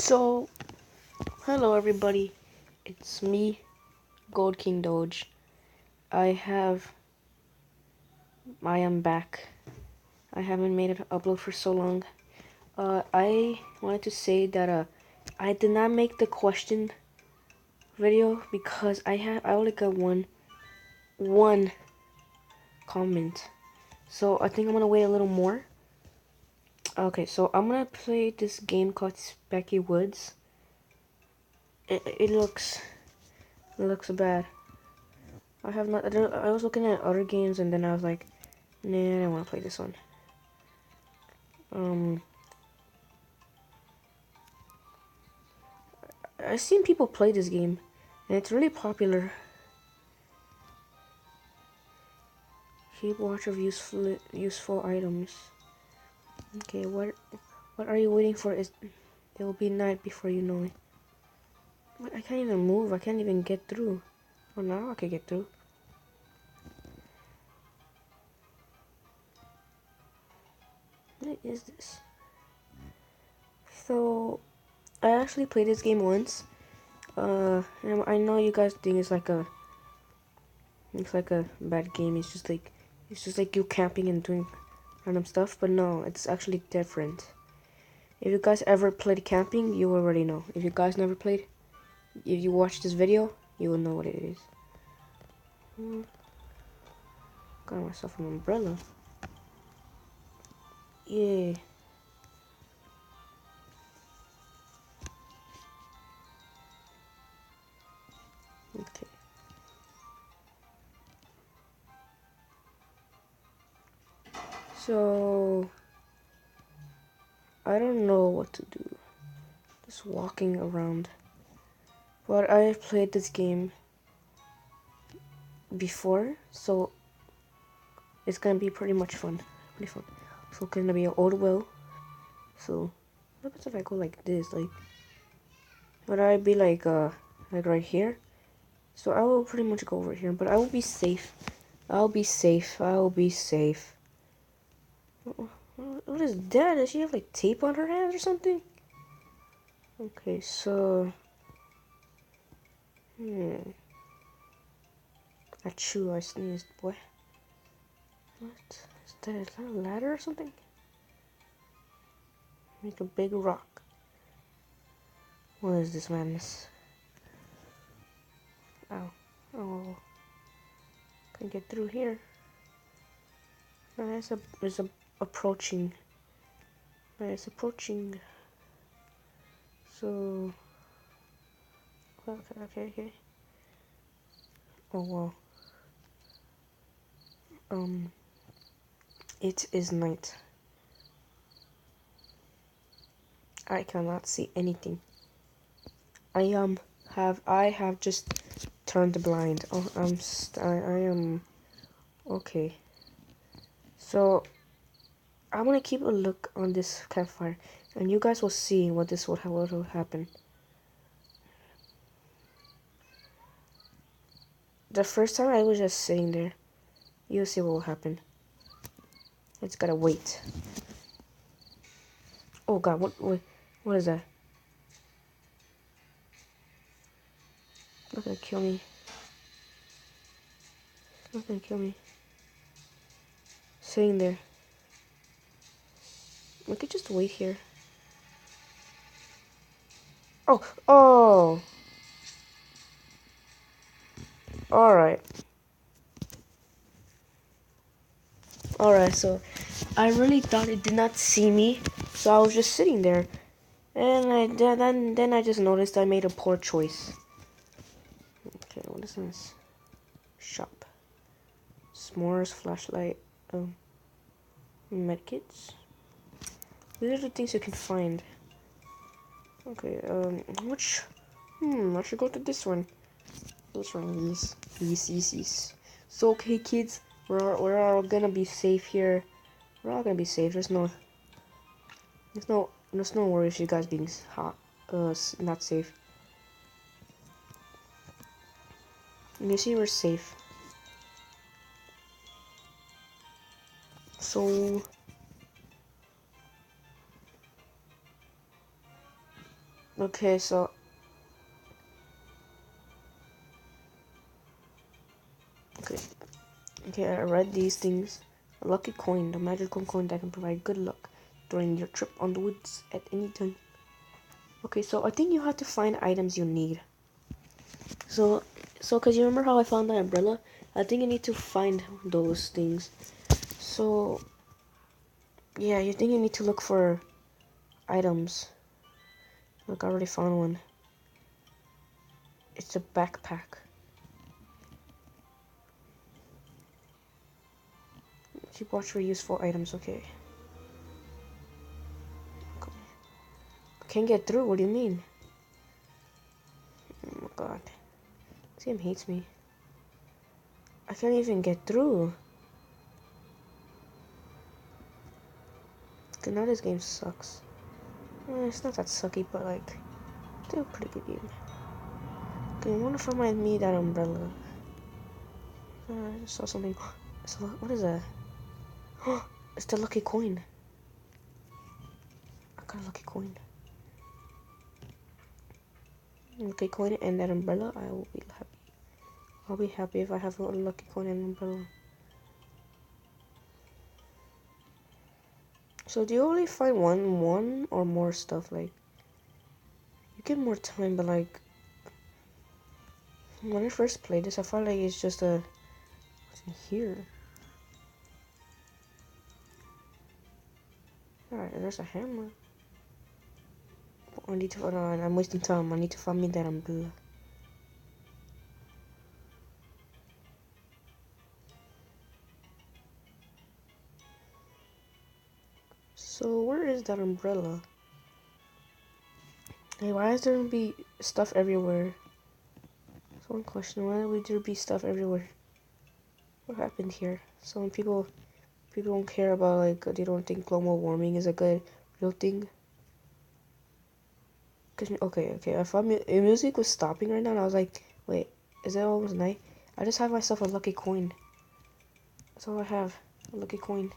So, hello everybody, it's me, Gold King Doge. I am back. I haven't made an upload for so long. I wanted to say that I did not make the question video because I only got one comment. So I think I'm gonna wait a little more. Okay, so I'm gonna play this game called Specky Woods. It looks bad. I was looking at other games and then I was like, nah, I don't want to play this one. I've seen people play this game, and it's really popular. Keep watch of useful items. Okay, what are you waiting for? It will be night before you know it. But I can't even move. I can't even get through. Oh, now I can get through. What is this? So, I actually played this game once. And I know you guys think it's like a bad game. It's just like you camping and doing random stuff. But no, it's actually different. If you guys ever played camping, you already know. If you guys never played, if you watch this video, you will know what it is. Got myself an umbrella. Yeah. Okay. So, I don't know what to do. Just walking around. But I've played this game before, so it's gonna be pretty much fun. Pretty fun. So it's gonna be an old well. So, what happens if I go like this? Like, would I be like right here? So I will pretty much go over here, but I will be safe. I'll be safe. I'll be safe. What is that? Does she have like tape on her hands or something? Okay, so Achoo, I sneezed, boy. What? Is that a ladder or something? Make a big rock. What is this madness? Ow. Oh. Can get through here. There's a approaching. It's approaching. So okay. Oh wow. It is night. I cannot see anything. I have just turned blind. Oh, I am okay. So I'm gonna keep a look on this campfire, and you guys will see what will happen. The first time I was just sitting there. You'll see what will happen. It's gotta wait. Oh god, what is that? Not gonna kill me. Not gonna kill me. Sitting there. We could just wait here. Oh. Alright. Alright, so I really thought it did not see me, so I was just sitting there. And then I just noticed I made a poor choice. Okay, what is this? Shop. S'mores, flashlight, medkits. These are the things you can find. Okay, I should go to this one. This one, yes. So, okay, kids, we're all gonna be safe here. We're all gonna be safe. There's no worries. You guys being not safe. You see, we're safe. So, Okay, so okay, okay. I read these things. A lucky coin, the magical coin that can provide good luck during your trip on the woods at any time. Okay, so I think you have to find items you need. So, cause you remember how I found that umbrella? I think you need to find those things. So, yeah, you think you need to look for items. Look, I already found one. It's a backpack. Keep watch for useful items, okay. I can't get through, what do you mean? Oh my god. This game hates me. I can't even get through. Okay, now this game sucks. It's not that sucky, but like, still a pretty good game. Okay, I wonder if I might need that umbrella. I just saw something. So, what is that? It's the lucky coin. I got a lucky coin. Lucky coin and that umbrella, I will be happy. I'll be happy if I have a lucky coin and umbrella. So do you only find one or more stuff? Like, you get more time, but like, when I first played this, I felt like it's just a, what's in here? Alright, there's a hammer. I need to, hold on, I'm wasting time. I need to find me that umbrella. So where is that umbrella? Hey, why is there gonna be stuff everywhere? That's one question. Why would there be stuff everywhere? What happened here? So when people don't care about, like, they don't think global warming is a good real thing. Cause okay, I thought music was stopping right now, and I was like, wait, is it almost night? I just have myself a lucky coin. That's all I have, a lucky coin.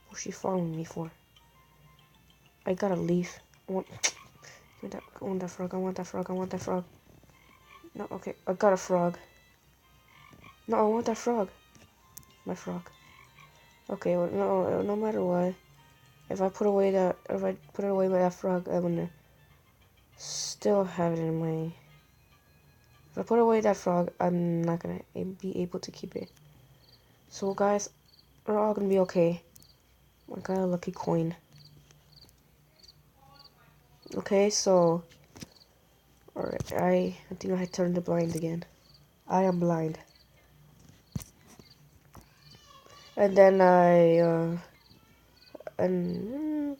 What's she following me for? I got a leaf. I want that frog. I want that frog. I want that frog. No, okay, I got a frog. No, I want that frog. My frog. Okay, well, no matter what, if I put it away by that frog, I'm gonna still have it in my. If I put away that frog, I'm not gonna be able to keep it. So guys, we're all gonna be okay. I got a lucky coin. Okay, so alright, I think I turned the blind again. I am blind. And then and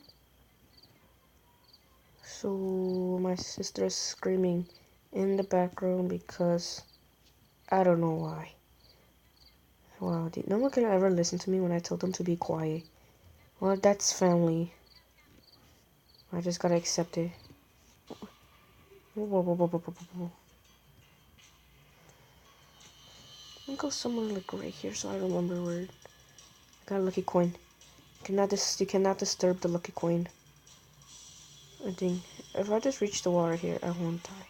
so my sister's screaming in the background because I don't know why. Wow, no one can ever listen to me when I tell them to be quiet. Well, that's family. I just gotta accept it. I think go somewhere like right here so I remember where. I got a lucky coin. You cannot disturb the lucky coin. I think if I just reach the water here, I won't die.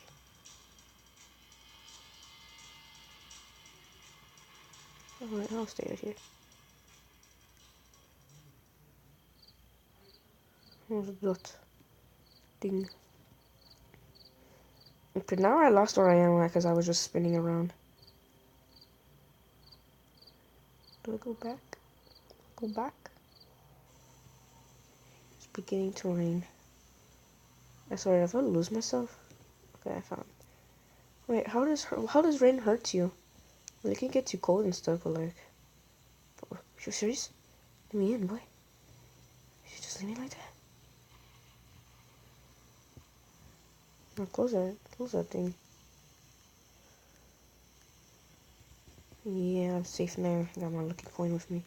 Alright, I'll stay out here. What's that thing? Okay, now I lost where I am because I was just spinning around. Do I go back? Go back? It's beginning to rain. I swear, if I lose myself. Okay, I found. Wait, how does rain hurt you? Well, it can get too cold and stuff, but like, you serious? Let me in, boy. You just leave me like that? No, close that thing. Yeah, I'm safe now. I got my lucky coin with me.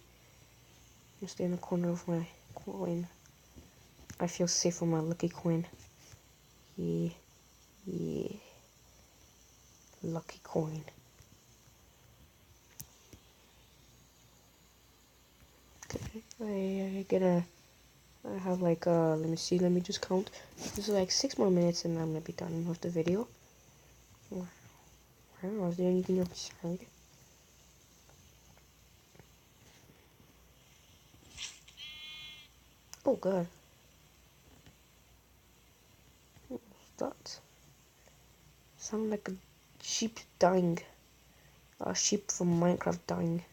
I'm stay in the corner with my coin. I feel safe with my lucky coin. Yeah, yeah. Lucky coin. Okay, I get a I have like let me see, let me just count. This is like 6 more minutes and I'm gonna be done with the video. I don't know, is there anything outside? Oh god. What's that? Sound like a sheep dying. A sheep from Minecraft dying.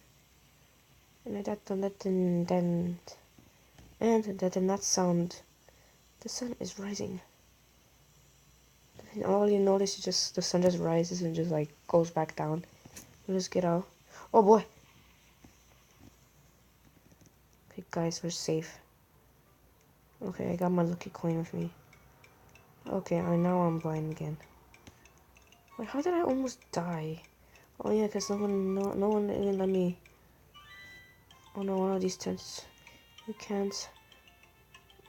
And that in that sound, the sun is rising. And all you notice is just the sun just rises and just like goes back down. You just get out. Oh boy. Okay, guys, we're safe. Okay, I got my lucky coin with me. Okay, I know I'm blind again. Wait, how did I almost die? Oh yeah, cause no one even let me. Oh no, one of these tents. You can't.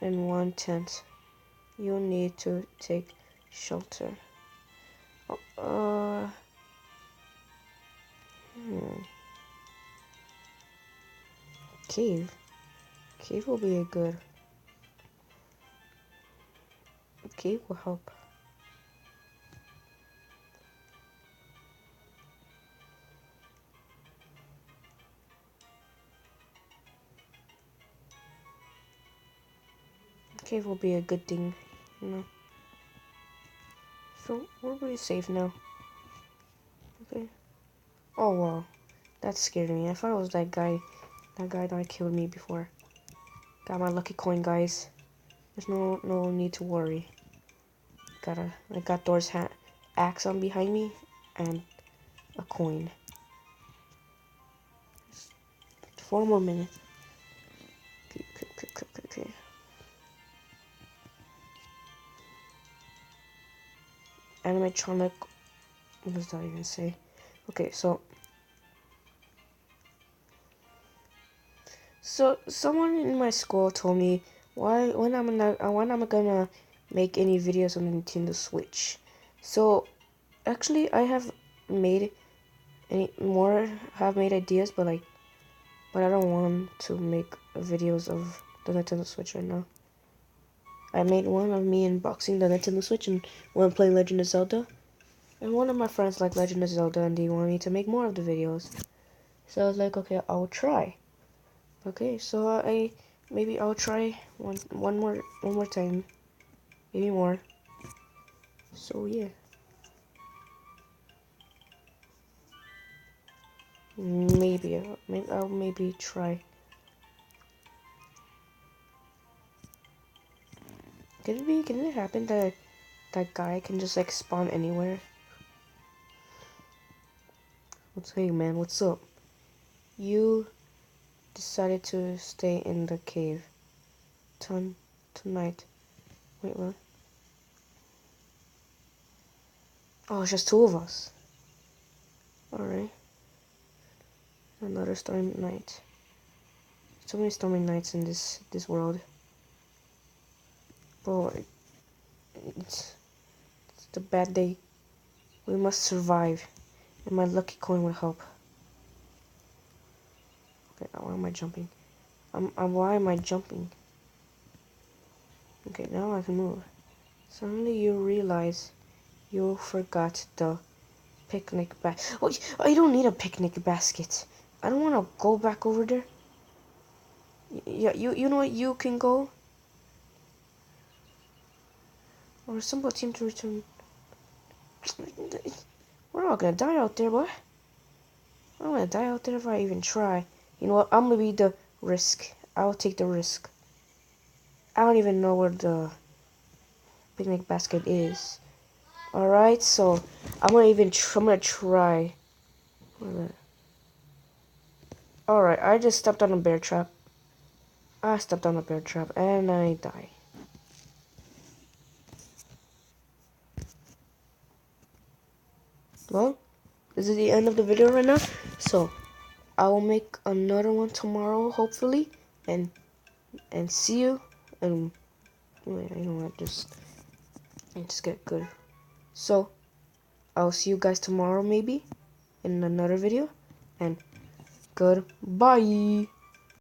In one tent, you need to take shelter. Oh, cave. Cave will be a good. Cave will help. Cave will be a good thing, you know. So we're pretty safe now. Okay. Oh wow, that scared me. I thought it was that guy. That guy that killed me before. Got my lucky coin, guys. There's no need to worry. I got Thor's axe on behind me and a coin. 4 more minutes. Okay. Animatronic. What does that even say? Okay, so someone in my school told me when I'm gonna make any videos on the Nintendo Switch. So actually, I have made made ideas, but I don't want to make videos of the Nintendo Switch right now. I made one of me unboxing the Nintendo Switch and one playing Legend of Zelda. And one of my friends liked Legend of Zelda and they wanted me to make more of the videos. So I was like, okay, I'll try. Okay, so I'll try one more time. Maybe more. So yeah. I'll maybe try. Can it happen that that guy can just like spawn anywhere? Hey man, what's up? You decided to stay in the cave tonight. Wait, what? Oh, it's just 2 of us. Alright. Another stormy night. So many stormy nights in this world. Bro, it's a bad day. We must survive. And my lucky coin will help. Okay, why am I jumping? Why am I jumping? Okay, now I can move. Suddenly you realize you forgot the picnic basket. Oh, I don't need a picnic basket. I don't want to go back over there. Yeah, you know what? You can go. Or somebody seem to return. We're all gonna die out there, boy. I'm gonna die out there if I even try. You know what? I'm gonna be the risk. I'll take the risk. I don't even know where the picnic basket is. Alright, so I'm gonna try. Alright, I just stepped on a bear trap. I stepped on a bear trap and I die. Well, this is the end of the video right now. So I will make another one tomorrow, hopefully, and see you. And wait, you know what? Just get good. So I'll see you guys tomorrow, maybe, in another video. And goodbye.